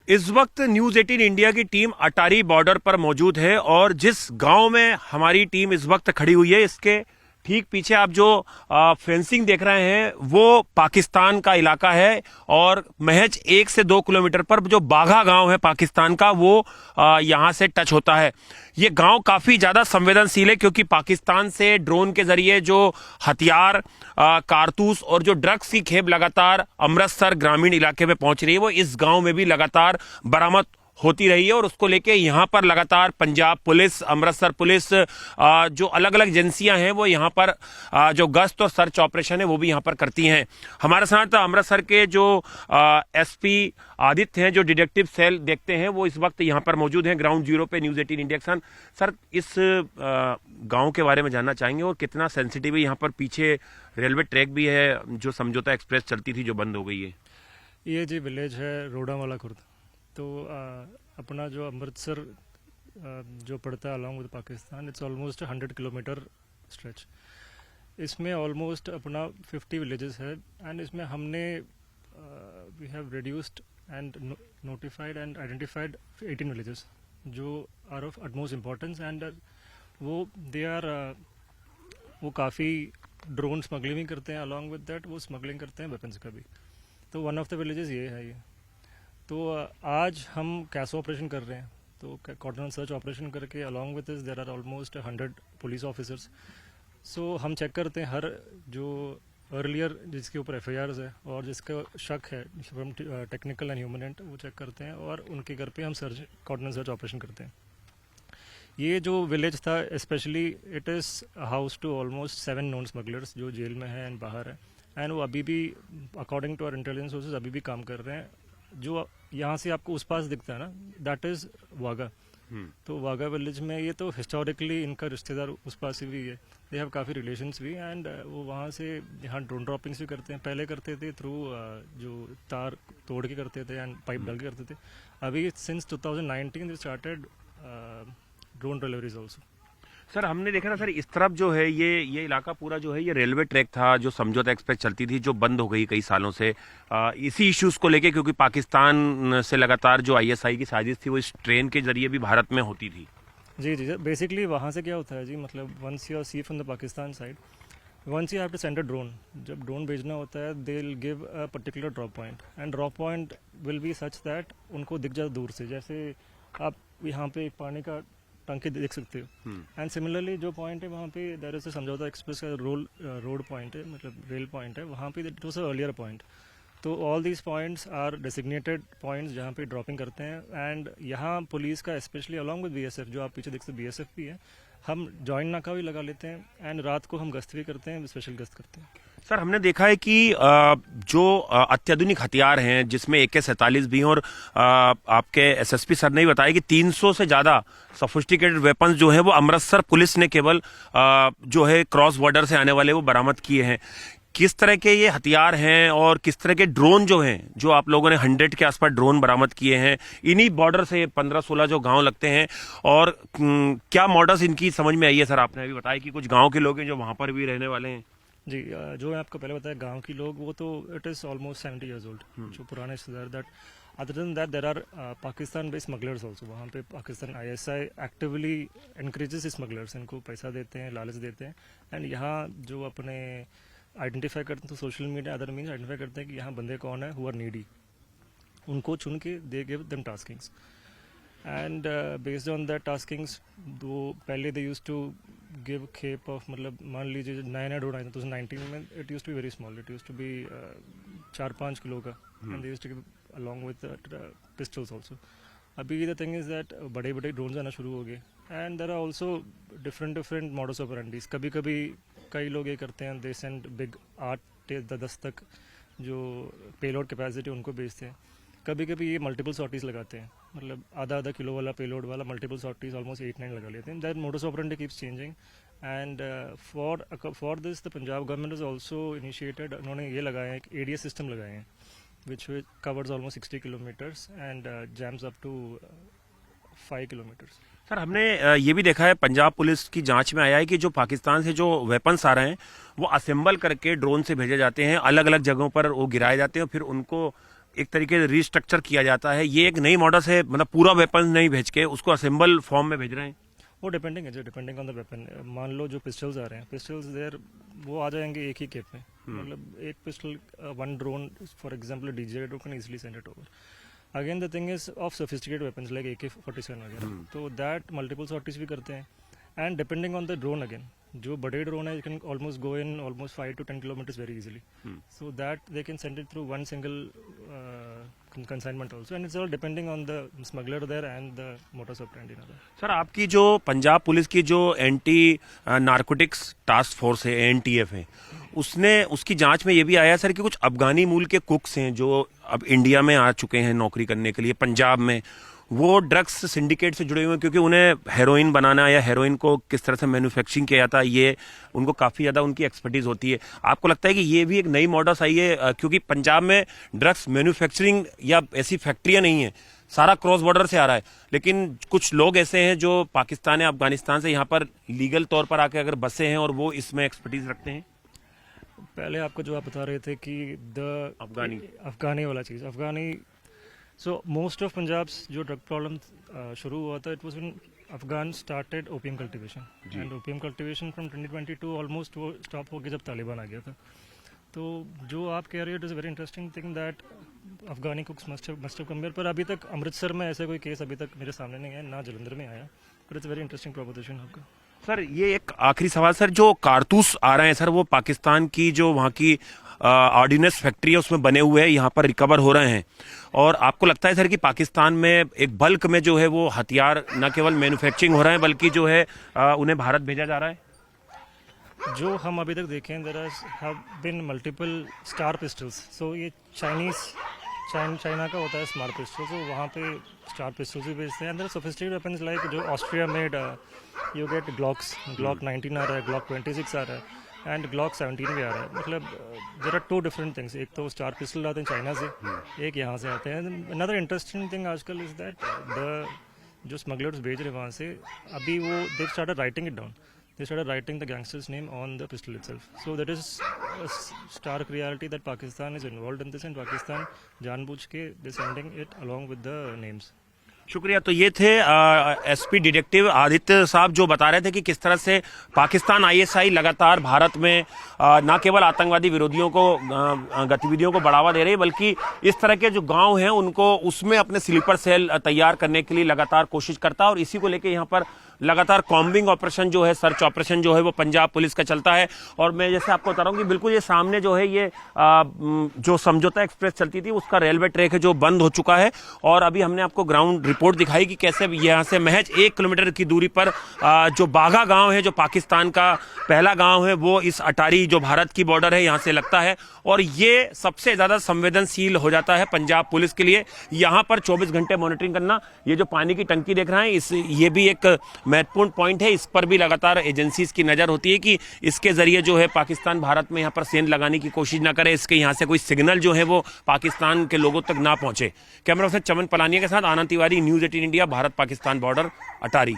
इस वक्त news 18 India की टीम अटारी बॉर्डर पर मौजूद है और जिस गांव में हमारी टीम इस वक्त खड़ी हुई है इसके ठीक पीछे आप जो फेंसिंग देख रहे हैं वो पाकिस्तान का इलाका है और महज 1 से 2 किलोमीटर पर जो बाघा गांव है पाकिस्तान का वो यहां से टच होता है। ये गांव काफी ज्यादा संवेदनशील है क्योंकि पाकिस्तान से ड्रोन के जरिए जो हथियार कारतूस और जो ड्रग्स की खेप लगातार अमृतसर ग्रामीण इलाके में पहुंच रही है वो इस गांव में भी लगातार बरामद होती रही है और उसको लेके यहां पर लगातार पंजाब पुलिस, अमृतसर पुलिस, जो अलग अलग एजेंसियां हैं वो यहां पर जो गश्त और सर्च ऑपरेशन है वो भी यहां पर करती हैं। हमारे साथ अमृतसर के जो एसपी आदित्य हैं जो डिटेक्टिव सेल देखते हैं वो इस वक्त यहां पर मौजूद हैं ग्राउंड जीरो पे न्यूज 18 इंडिया के साथ। सर, इस गांव के बारे में जानना चाहेंगे और कितना सेंसिटिव है, यहाँ पर पीछे रेलवे ट्रैक भी है जो समझौता एक्सप्रेस चलती थी जो बंद हो गई है। ये जी विलेज है रोडावाला खुर्द। तो अपना जो अमृतसर जो पड़ता है along with Pakistan, it's almost 100 kilometre stretch. इसमें ऑलमोस्ट अपना 50 विलेजेस है एंड इसमें हमने we have reduced and notified and identified 18 villages जो are of utmost importance and वो दे आर वो काफ़ी ड्रोन स्मगलिंग भी करते हैं, अलॉन्ग विद दैट वो स्मगलिंग करते हैं वेपन्स का भी। तो वन ऑफ द विलेजेस ये है। ये तो आज हम कैसो ऑपरेशन कर रहे हैं, तो कॉर्डोनल सर्च ऑपरेशन करके along with this there are almost 100 police officers. So हम चेक करते हैं हर जो अर्लियर जिसके ऊपर एफआईआर्स है और जिसका शक है फ्रॉम टेक्निकल एंड ह्यूमनेंट वो चेक करते हैं और उनके घर पे हम सर्च कॉर्डोनल सर्च ऑपरेशन करते हैं। ये जो विलेज था specially it is house to almost 7 known smugglers जो जेल में है एंड बाहर है एंड वो अभी भी according to our intelligence sources अभी भी काम कर रहे हैं। जो यहाँ से आपको उस पास दिखता है ना, दैट इज वाघा। तो वाघा विलेज में ये तो हिस्टोरिकली इनका रिश्तेदार उस पास भी है, दे हैव काफ़ी रिलेशंस भी एंड वो वहाँ से यहाँ ड्रोन ड्रॉपिंग्स भी करते हैं। पहले करते थे थ्रू जो तार तोड़ के करते थे एंड पाइप डाल के करते थे। अभी since 2019 they started drone deliveries also. Sir, हमने देखा ना सर इस तरफ जो है ये इलाका पूरा जो है ये रेलवे ट्रैक था जो समझौता एक्सप्रेस चलती थी जो बंद हो गई कई सालों से इसी इश्यूज को लेके क्योंकि पाकिस्तान से लगातार जो आईएसआई की साजिश थी वो इस ट्रेन के जरिए भी भारत में होती थी। जी जी, बेसिकली वहाँ से क्या होता है जी, मतलब once you see from the Pakistan side, once you have to send a drone, जब ड्रोन भेजना होता है they will give a particular drop point and drop point will be such that उनको दिख जाता दूर से। जैसे आप यहाँ पे एक पानी का टंकी देख सकते हो एंड सिमिलरली जो पॉइंट है वहाँ पे देयर इज अ समझौता एक्सप्रेस का रोड पॉइंट है, मतलब रेल पॉइंट है, वहाँ पे it was a earlier point. तो all these points are designated points जहाँ पे ड्रॉपिंग करते हैं एंड यहाँ पुलिस का स्पेशली अलॉन्ग विद बीएसएफ जो आप पीछे देख सकते बीएसएफ भी है, हम जॉइंट नाका भी लगा लेते हैं एंड रात को हम गश्त भी करते हैं, स्पेशल गश्त करते हैं। सर, हमने देखा है कि जो अत्याधुनिक हथियार हैं जिसमें AK-47 भी हैं और आपके एसएसपी सर ने भी बताया कि 300 से ज्यादा सोफिस्टिकेटेड वेपन्स जो है वो अमृतसर पुलिस ने केवल जो है क्रॉस बॉर्डर से आने वाले वो बरामद किए हैं। किस तरह के ये हथियार हैं और किस तरह के ड्रोन जो हैं जो आप लोगों ने 100 के आसपास ड्रोन बरामद किए हैं इन्हीं बॉर्डर से 15-16 जो गांव लगते हैं और क्या मॉडल्स इनकी समझ में आई है? सर, आपने अभी बताया कि कुछ गांव के लोग हैं जो वहां पर भी रहने वाले हैं। जी, जो मैं आपको पहले बताया गांव की लोग वो तो it is almost 70 years old जो पुराने रिश्तेदार। That other than that there are Pakistan based smugglers also. वहाँ पे Pakistan ISI actively increases smugglers, इनको पैसा देते हैं, लालच देते हैं एंड यहाँ जो अपने आइडेंटिफाई करते हैं तो social media other means identify करते हैं कि यहाँ बंदे कौन है हु आर नीडी, उनको चुन के दे give them taskings and based on that taskings दो पहले दे यूज्ड टू गिव खेप ऑफ, मतलब मान लीजिए नया ड्रोन आया था 2019 में, it used to be very small, it used to be 4-5 kilo का and they used to give along with pistols also. अभी द थिंग इज दैट बड़े बड़े ड्रोन्स आना शुरू हो गए and there are also different models ऑपरेंडीज। कभी कभी कई लोग ये करते हैं दे सेंड बिग 8-10 तक जो पेलोड कैपेसिटी उनको भेजते हैं। कभी कभी ये मल्टीपल सॉर्टीज लगाते हैं, मतलब आधा किलो वाला पेलोड वाला मल्टीपल सॉर्टीज ऑलमोस्ट 8-9 लगा लेते हैं। That modus operandi keeps changing and for this the Punjab government is also initiated, उन्होंने ये लगाया है एक ADS सिस्टम लगाए हैं which covers almost 60 kilometers and jams up to 5 kilometers. Sir, हमने ये भी देखा है पंजाब पुलिस की जांच में आया है कि जो पाकिस्तान से जो वेपन्स आ रहे हैं वो असेंबल करके ड्रोन से भेजे जाते हैं, अलग अलग जगहों पर वो गिराए जाते हैं और फिर उनको एक तरीके से रिस्ट्रक्चर किया जाता है, ये एक नई मॉडल है, मतलब पूरा वेपन नहीं भेज के उसको असेंबल फॉर्म में भेज रहे हैं। वो डिपेंडिंग है, जो डिपेंडिंग ऑन द वेपन। मान लो जो पिस्टल्स आ रहे हैं, पिस्टल्स देयर वो आ जाएंगे एक ही केप में, मतलब एक pistol, one drone for example DJ drone can easily send it over. Again the thing is of sophisticated weapons like AK-47 वगैरह, तो दैट मल्टीपल सॉर्टीज भी करते हैं। And depending on the drone again, जो बड़े ड्रोन है, you can almost go in almost 5 to 10 kilometres very easily, so that they can send it through one single consignment also, and it's all depending on the smuggler there and the modus operandi. Sir, आपकी जो Punjab police की जो anti narcotics task force है, ANTF है, उसकी जांच में ये भी आया सर कि कुछ अफगानी मूल के कुक्स हैं जो अब इंडिया में आ चुके हैं नौकरी करने के लिए पंजाब में, वो ड्रग्स सिंडिकेट से जुड़े हुए हैं, क्योंकि उन्हें हेरोइन बनाना या हेरोइन को किस तरह से मैन्युफैक्चरिंग किया जाता है, ये उनको काफ़ी ज़्यादा उनकी एक्सपर्टीज होती है। आपको लगता है कि ये भी एक नई मॉडल्स आई है, क्योंकि पंजाब में ड्रग्स मैन्युफैक्चरिंग या ऐसी फैक्ट्रियाँ नहीं हैं, सारा क्रॉस बॉर्डर से आ रहा है, लेकिन कुछ लोग ऐसे हैं जो पाकिस्तान या अफगानिस्तान से यहाँ पर लीगल तौर पर आके अगर बसे हैं और वो इसमें एक्सपर्टीज रखते हैं। पहले आपको जो आप बता रहे थे कि द अफगानी वाला चीज़, अफगानी, सो मोस्ट ऑफ पंजाब्स जो ड्रग प्रॉब्लम शुरू हुआ था, it was when Afghan started opium cultivation, and opium cultivation from 2022 almost वो स्टॉप हो गया जब तालिबान आ गया था। तो जो आप कह रहे हो, it is very interesting thing that Afghani कुक्स must have come here, पर अभी तक अमृतसर में ऐसा कोई केस अभी तक मेरे सामने नहीं है, ना जलंधर में आया, but it's very interesting proposition आपका। सर, ये एक आखिरी सवाल सर, जो कारतूस आ रहे हैं सर, वो पाकिस्तान की जो वहाँ की ऑर्डिनेंस फैक्ट्री है उसमें बने हुए हैं, यहाँ पर रिकवर हो रहे हैं, और आपको लगता है सर कि पाकिस्तान में एक बल्क में जो है वो हथियार न केवल मैन्युफैक्चरिंग हो रहे हैं बल्कि जो है उन्हें भारत भेजा जा रहा है? जो हम अभी तक देखें, there have been multiple star pistols, so ये चाइना का होता है स्मार्ट पिस्टल, तो वहाँ पे स्टार पिस्टल्स भी भेजते हैं। अंदर सोफिस्टिकेटेड वेपन्स लाइक जो Austria made, you get Glock 19 आ रहा है, ग्लॉक 26 आ रहा है, एंड ग्लॉक 17 भी आ रहा है। मतलब there are two different things, एक तो स्टार पिस्टल आते हैं चाइना से, एक यहाँ से आते हैं। अनदर इंटरेस्टिंग थिंग आजकल इज दैट द जो स्मगलर्स भेज रहे वहाँ से, अभी वो they started writing it down, they started writing the gangster's name on the pistol itself, so that is a stark reality that Pakistan is involved in this, and Pakistan जानबूझ के they sending it along with the names. शुक्रिया। तो ये थे SP detective Aditya साहब, जो बता रहे थे कि किस तरह से पाकिस्तान ISI लगातार भारत में न केवल आतंकवादी विरोधियों को गतिविधियों को बढ़ावा दे रही है, बल्कि इस तरह के जो गांव हैं उनको उसमें अपने स्लीपर सेल तैयार करने के लिए लगातार कोशिश करता है, और इसी को लेकर यहाँ पर लगातार कॉम्बिंग ऑपरेशन जो है, सर्च ऑपरेशन जो है वो पंजाब पुलिस का चलता है। और मैं जैसे आपको बता रहा हूँ कि बिल्कुल ये सामने जो है ये जो समझौता एक्सप्रेस चलती थी उसका रेलवे ट्रैक है जो बंद हो चुका है, और अभी हमने आपको ग्राउंड रिपोर्ट दिखाई कि कैसे यहाँ से महज 1 किलोमीटर की दूरी पर जो बाघा गांव है, जो पाकिस्तान का पहला गांव है, वो इस अटारी जो भारत की बॉर्डर है यहाँ से लगता है, और ये सबसे ज्यादा संवेदनशील हो जाता है पंजाब पुलिस के लिए। यहाँ पर 24 घंटे मॉनिटरिंग करना, ये जो पानी की टंकी देख रहे हैं, ये भी एक महत्वपूर्ण पॉइंट है, इस पर भी लगातार एजेंसीज की नजर होती है कि इसके जरिए जो है पाकिस्तान भारत में यहाँ पर सेंध लगाने की कोशिश ना करे, इसके यहाँ से कोई सिग्नल जो है वो पाकिस्तान के लोगों तक ना पहुंचे। कैमरा पर्सन चमन पलानिया के साथ Anand Tiwari, news 18 India, Bharat Pakistan border, अटारी।